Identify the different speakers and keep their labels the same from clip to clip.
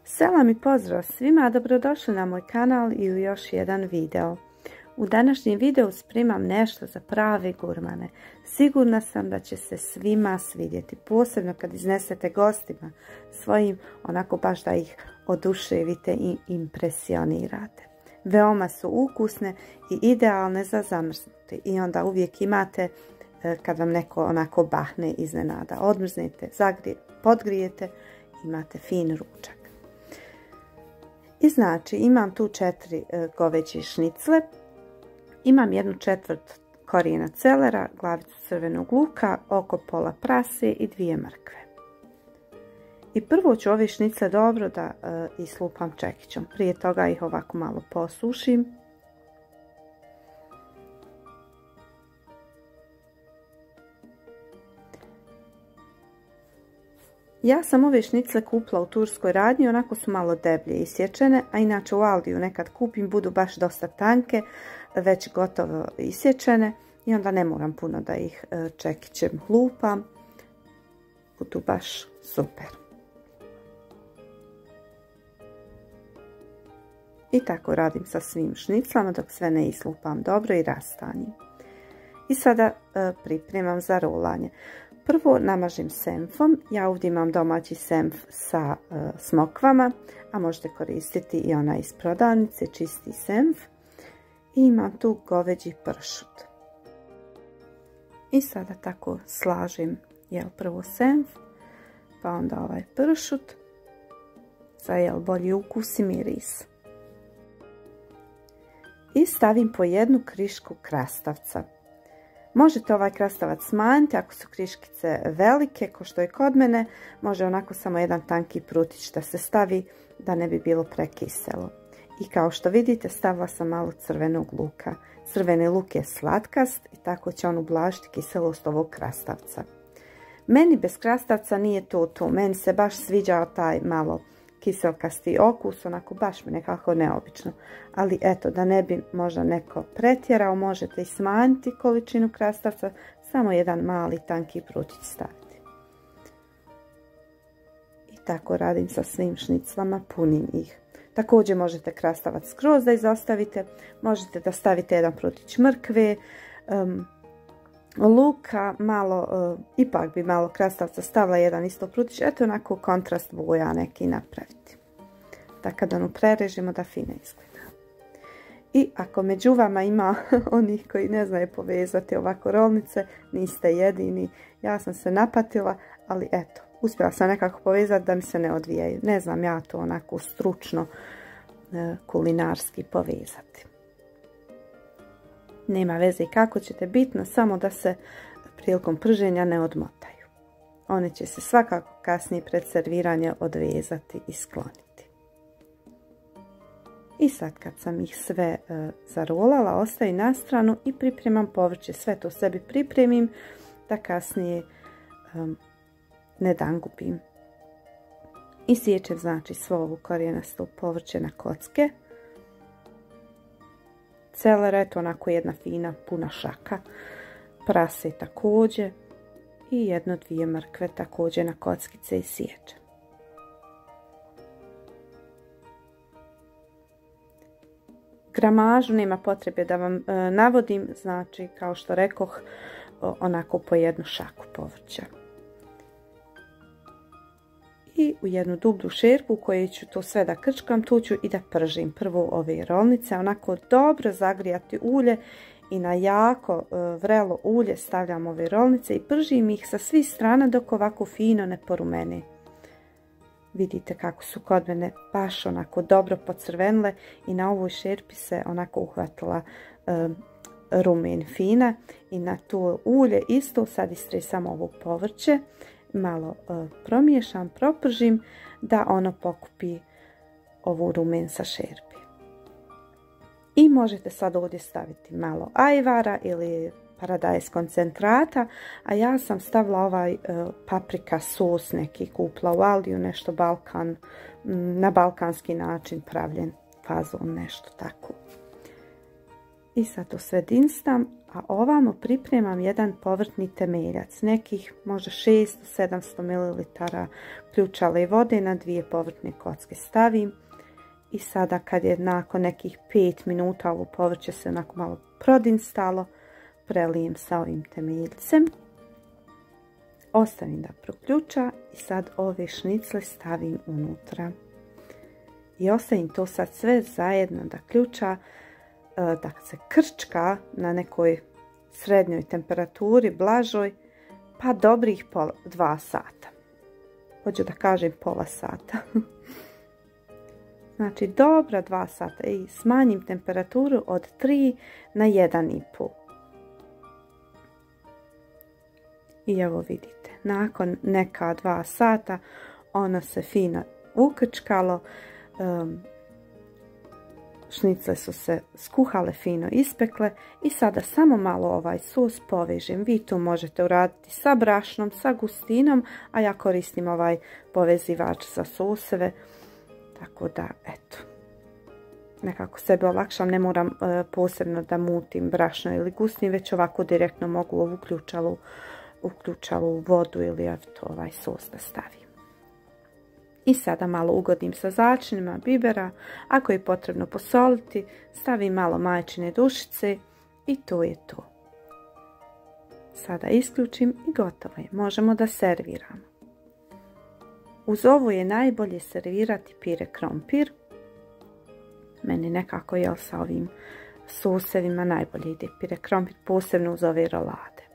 Speaker 1: Selam i pozdrav svima, dobrodošli na moj kanal i u još jedan video. U današnjem videu spremam nešto za prave gurmane. Sigurna sam da će se svima svidjeti, posebno kad iznesete gostima svojim, onako baš da ih oduševite i impresionirate. Veoma su ukusne i idealne za zamrznuti i onda uvijek imate, kad vam neko onako bahne iznenada, odmrznete, podgrijete, imate fin ručak. I znači imam tu 4 goveđe šnicle, imam 1/4 korijena celera, glavicu crvenog luka, oko pola prase i 2 mrkve. I prvo ću ove šnicle dobro da islupam čekićom, prije toga ih ovako malo posušim. Ja sam ove šnicle kupila u turskoj radnji, onako su malo deblje isječene, a inače u Aldiju nekad kupim, budu baš dosta tanke, već gotovo isječene i onda ne moram puno da ih čekićem lupam, budu baš super. I tako radim sa svim šniclama dok sve ne islupam dobro i rastanjim. I sada pripremam za rolanje. Prvo namažem senfom, ja ovdje imam domaći senf sa smokvama, a možete koristiti i onaj iz prodavnice, čisti senf. I imam tu goveđi pršut. I sada tako slažem prvo senf, pa onda ovaj pršut za bolji ukus i miris. I stavim po 1 krišku krastavca. Možete ovaj krastavac smanjiti ako su kriškice velike, kao što je kod mene, može onako samo jedan tanki prutić da se stavi da ne bi bilo prekiselo. I kao što vidite stavila sam malo crvenog luka. Crveni luk je slatkast i tako će on ublažiti kiselost ovog krastavca. Meni bez krastavca nije to, meni se baš sviđa taj malo kiselkasti okus, onako baš mi nekako neobično. Ali eto, da ne bi možda neko pretjerao, možete i smanjiti količinu krastavca, samo jedan mali tanki prutić staviti. I tako radim sa svim šniclama, punim ih. Također možete krastavac skroz da izostavite, možete da stavite jedan prutić mrkve, luka, malo, ipak bi malo krastavca stavila jedan isto prutić, eto onako kontrast boja neki napraviti. Da kad onu prerežimo da fino izgleda. I ako među vama ima onih koji ne znaju povezati ovako rolnice, niste jedini, ja sam se napatila, ali eto, uspjela sam nekako povezati da mi se ne odvijaju. Ne znam ja to onako stručno, kulinarski povezati. Nema veze kako ćete, bitno samo da se prilikom prženja ne odmotaju. One će se svakako kasnije pred serviranje odvezati i skloniti. I sad kad sam ih sve zarolala, ostavim na stranu i pripremam povrće. Sve to sebi pripremim da kasnije ne dangubim. I siječem znači svo ovo korijenasto povrće na kocke. Celera je to onako jedna fina puna šaka, prase također i 1-2 mrkve također na kockice i siječem. Gramažu nema potrebe da vam navodim, znači kao što rekoh, onako po 1 šaku povrća. I u jednu dublju šerpu u kojoj ću to sve da krčkam, tu ću i da pržim prvo ove rolnice, onako dobro zagrijati ulje i na jako vrelo ulje stavljam ove rolnice i pržim ih sa svih strana dok ovako fino ne porumene. Vidite kako su kod mene baš onako dobro pocrvenile i na ovoj šerpi se onako uhvatila rumen fina i na to ulje isto sad istresam ovo povrće. Malo promiješam, propržim da ono pokupi ovu rumen sa šerpi. I možete sad ovdje staviti malo ajvara ili paradajz koncentrata, a ja sam stavila ovaj paprika sos neki kupila u Aldiju, nešto na balkanski način pravljen fazon, nešto tako. I sad to sve dinstam, A ovamo pripremam jedan povrtni temeljac, nekih možda 600-700 ml ključale vode na 2 povrtne kocke stavim. I sada kad je nakon nekih 5 minuta ovo povrće se onako malo prodinstalo, prelijem sa ovim temeljcem. Ostavim da proključa i sad ove šnicle stavim unutra. I ostavim to sad sve zajedno da ključa, da se krčka na nekoj srednjoj temperaturi, blažoj, pa dobrih 2 sata. Hoću da kažem pola sata. Znači dobra 2 sata i smanjim temperaturu od 3 na 1,5. I evo vidite, nakon neka 2 sata ono se fino ukrčkalo, šnicle su se skuhale, fino ispekle i sada samo malo ovaj sos povežem. Vi to možete uraditi sa brašnom, sa gustinom, a ja koristim ovaj povezivač za soseve. Tako da, eto, nekako sebe olakšam, ne moram posebno da mutim brašno ili gustin, već ovako direktno mogu ovu uključalu vodu ili eto ovaj sos da stavim. I sada malo ugodim sa začinima bibera, ako je potrebno posoliti, stavim malo majčine dušice i to je to. Sada isključim i gotovo je, možemo da serviramo. Uz ovo je najbolje servirati pire krompir. Meni nekako sa ovim sosevima najbolje ide pire krompir, posebno uz ove rolade.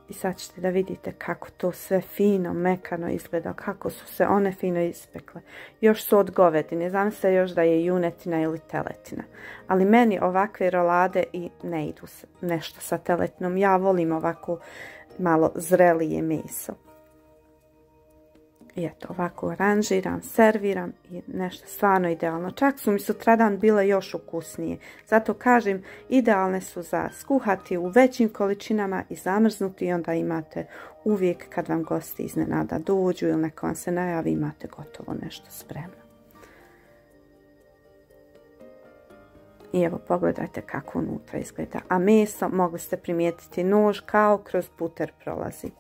Speaker 1: I sad ćete da vidite kako to sve fino, mekano izgleda, kako su se one fino ispekle. Još su od govedine, znam se još da je junetina ili teletina. Ali meni ovakve rolade i ne idu nešto sa teletinom. Ja volim ovako malo zrelije meso. I eto, ovako aranžiram, serviram i nešto stvarno idealno. Čak su mi sutradan bile još ukusnije. Zato kažem, idealne su za skuhati u većim količinama i zamrznuti i onda imate uvijek kad vam gosti iznenada dođu ili neko vam se najavi, imate gotovo nešto spremno. I evo pogledajte kako unutra izgleda. A meso, mogli ste primijetiti, nož kao kroz puter prolazi.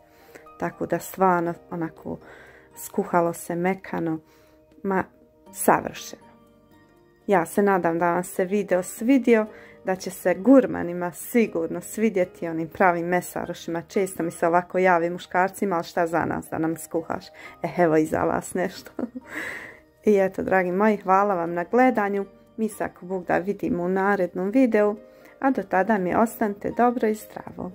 Speaker 1: Tako da stvarno onako skuhalo se mekano, ma savršeno. Ja se nadam da vam se video svidio, da će se gurmanima sigurno svidjeti, onim pravim mesarošima. Često mi se ovako javi muškarcima, ali šta za nas da nam skuhaš? Evo i za vas nešto. I eto, dragi moji, hvala vam na gledanju. Mi se ako Bog da vidimo u narednom videu, a do tada mi ostanite dobro i zdravo.